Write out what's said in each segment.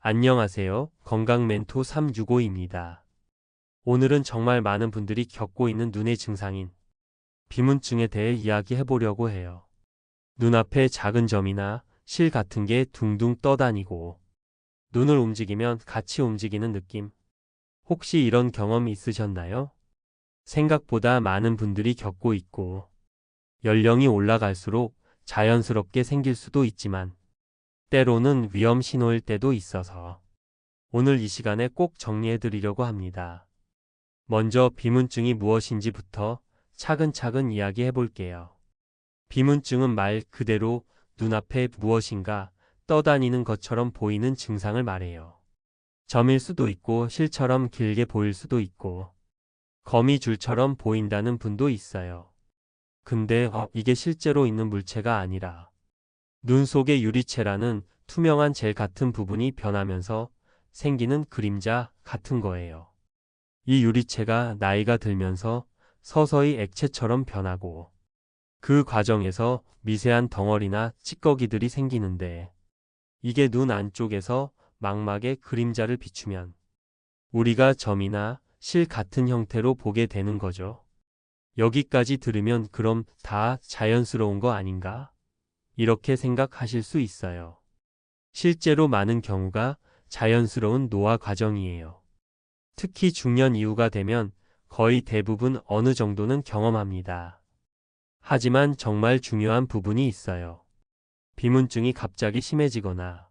안녕하세요. 건강멘토 365입니다. 오늘은 정말 많은 분들이 겪고 있는 눈의 증상인 비문증에 대해 이야기해 보려고 해요. 눈앞에 작은 점이나 실 같은 게 둥둥 떠다니고 눈을 움직이면 같이 움직이는 느낌. 혹시 이런 경험 있으셨나요? 생각보다 많은 분들이 겪고 있고 연령이 올라갈수록 자연스럽게 생길 수도 있지만 때로는 위험 신호일 때도 있어서 오늘 이 시간에 꼭 정리해 드리려고 합니다. 먼저 비문증이 무엇인지부터 차근차근 이야기해 볼게요. 비문증은 말 그대로 눈앞에 무엇인가 떠다니는 것처럼 보이는 증상을 말해요. 점일 수도 있고 실처럼 길게 보일 수도 있고 거미줄처럼 보인다는 분도 있어요. 근데 이게 실제로 있는 물체가 아니라 눈 속의 유리체라는 투명한 젤 같은 부분이 변하면서 생기는 그림자 같은 거예요. 이 유리체가 나이가 들면서 서서히 액체처럼 변하고 그 과정에서 미세한 덩어리나 찌꺼기들이 생기는데 이게 눈 안쪽에서 망막의 그림자를 비추면 우리가 점이나 실 같은 형태로 보게 되는 거죠. 여기까지 들으면 그럼 다 자연스러운 거 아닌가? 이렇게 생각하실 수 있어요. 실제로 많은 경우가 자연스러운 노화 과정이에요. 특히 중년 이후가 되면 거의 대부분 어느 정도는 경험합니다. 하지만 정말 중요한 부분이 있어요. 비문증이 갑자기 심해지거나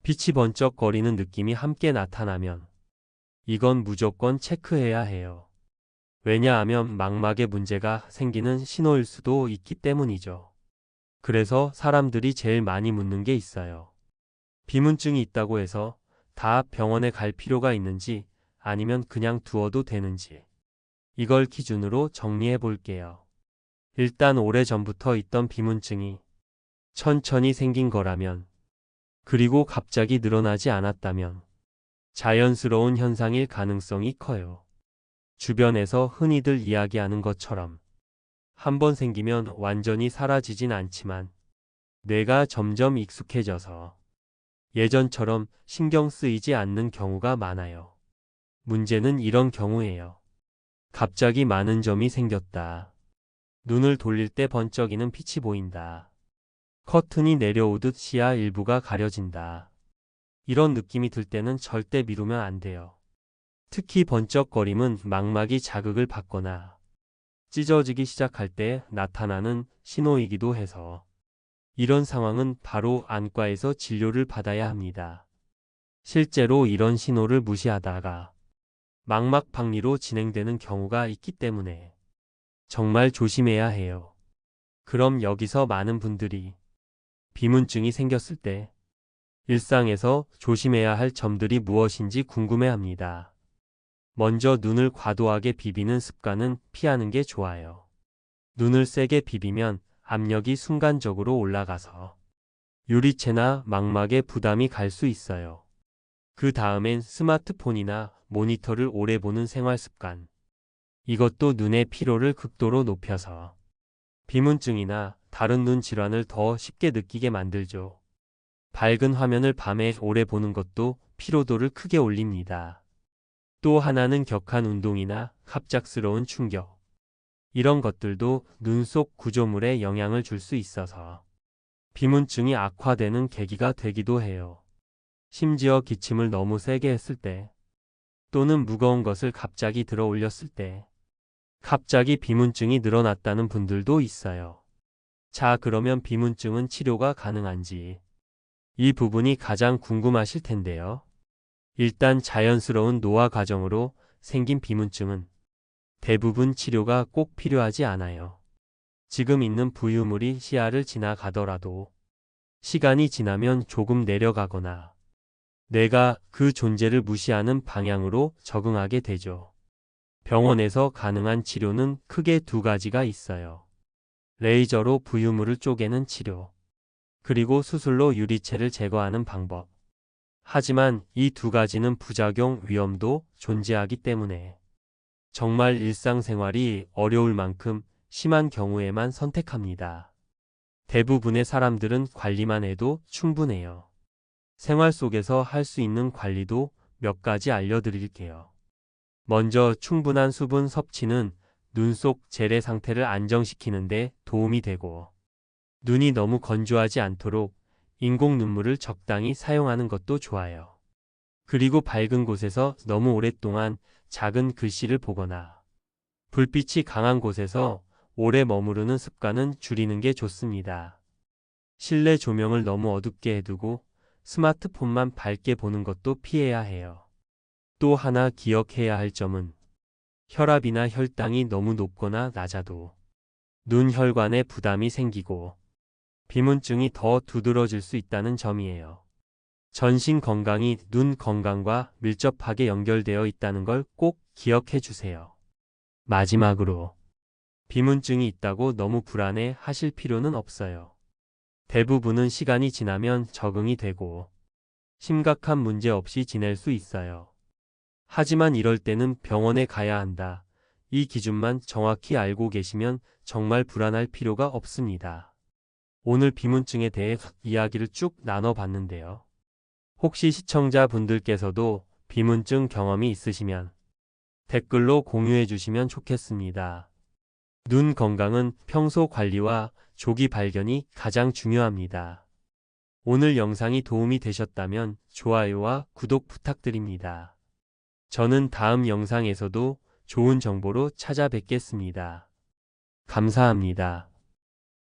빛이 번쩍거리는 느낌이 함께 나타나면 이건 무조건 체크해야 해요. 왜냐하면 망막에 문제가 생기는 신호일 수도 있기 때문이죠. 그래서 사람들이 제일 많이 묻는 게 있어요. 비문증이 있다고 해서 다 병원에 갈 필요가 있는지 아니면 그냥 두어도 되는지 이걸 기준으로 정리해 볼게요. 일단 오래전부터 있던 비문증이 천천히 생긴 거라면 그리고 갑자기 늘어나지 않았다면 자연스러운 현상일 가능성이 커요. 주변에서 흔히들 이야기하는 것처럼 한번 생기면 완전히 사라지진 않지만 뇌가 점점 익숙해져서 예전처럼 신경 쓰이지 않는 경우가 많아요. 문제는 이런 경우예요. 갑자기 많은 점이 생겼다. 눈을 돌릴 때 번쩍이는 빛이 보인다. 커튼이 내려오듯 시야 일부가 가려진다. 이런 느낌이 들 때는 절대 미루면 안 돼요. 특히 번쩍거림은 망막이 자극을 받거나 찢어지기 시작할 때 나타나는 신호이기도 해서 이런 상황은 바로 안과에서 진료를 받아야 합니다. 실제로 이런 신호를 무시하다가 망막 박리로 진행되는 경우가 있기 때문에 정말 조심해야 해요. 그럼 여기서 많은 분들이 비문증이 생겼을 때 일상에서 조심해야 할 점들이 무엇인지 궁금해합니다. 먼저 눈을 과도하게 비비는 습관은 피하는 게 좋아요. 눈을 세게 비비면 압력이 순간적으로 올라가서 유리체나 망막에 부담이 갈 수 있어요. 그 다음엔 스마트폰이나 모니터를 오래 보는 생활 습관. 이것도 눈의 피로를 극도로 높여서 비문증이나 다른 눈 질환을 더 쉽게 느끼게 만들죠. 밝은 화면을 밤에 오래 보는 것도 피로도를 크게 올립니다. 또 하나는 격한 운동이나 갑작스러운 충격. 이런 것들도 눈 속 구조물에 영향을 줄 수 있어서 비문증이 악화되는 계기가 되기도 해요. 심지어 기침을 너무 세게 했을 때 또는 무거운 것을 갑자기 들어 올렸을 때 갑자기 비문증이 늘어났다는 분들도 있어요. 자, 그러면 비문증은 치료가 가능한지 이 부분이 가장 궁금하실 텐데요. 일단 자연스러운 노화 과정으로 생긴 비문증은 대부분 치료가 꼭 필요하지 않아요. 지금 있는 부유물이 시야를 지나가더라도 시간이 지나면 조금 내려가거나 뇌가 그 존재를 무시하는 방향으로 적응하게 되죠. 병원에서 가능한 치료는 크게 두 가지가 있어요. 레이저로 부유물을 쪼개는 치료, 그리고 수술로 유리체를 제거하는 방법. 하지만 이 두 가지는 부작용 위험도 존재하기 때문에 정말 일상생활이 어려울 만큼 심한 경우에만 선택합니다. 대부분의 사람들은 관리만 해도 충분해요. 생활 속에서 할 수 있는 관리도 몇 가지 알려드릴게요. 먼저 충분한 수분 섭취는 눈 속 재래 상태를 안정시키는 데 도움이 되고, 눈이 너무 건조하지 않도록 인공 눈물을 적당히 사용하는 것도 좋아요. 그리고 밝은 곳에서 너무 오랫동안 작은 글씨를 보거나 불빛이 강한 곳에서 오래 머무르는 습관은 줄이는 게 좋습니다. 실내 조명을 너무 어둡게 해두고 스마트폰만 밝게 보는 것도 피해야 해요. 또 하나 기억해야 할 점은 혈압이나 혈당이 너무 높거나 낮아도 눈 혈관에 부담이 생기고 비문증이 더 두드러질 수 있다는 점이에요. 전신 건강이 눈 건강과 밀접하게 연결되어 있다는 걸 꼭 기억해 주세요. 마지막으로 비문증이 있다고 너무 불안해 하실 필요는 없어요. 대부분은 시간이 지나면 적응이 되고 심각한 문제 없이 지낼 수 있어요. 하지만 이럴 때는 병원에 가야 한다. 이 기준만 정확히 알고 계시면 정말 불안할 필요가 없습니다. 오늘 비문증에 대해 이야기를 쭉 나눠봤는데요. 혹시 시청자분들께서도 비문증 경험이 있으시면 댓글로 공유해 주시면 좋겠습니다. 눈 건강은 평소 관리와 조기 발견이 가장 중요합니다. 오늘 영상이 도움이 되셨다면 좋아요와 구독 부탁드립니다. 저는 다음 영상에서도 좋은 정보로 찾아뵙겠습니다. 감사합니다.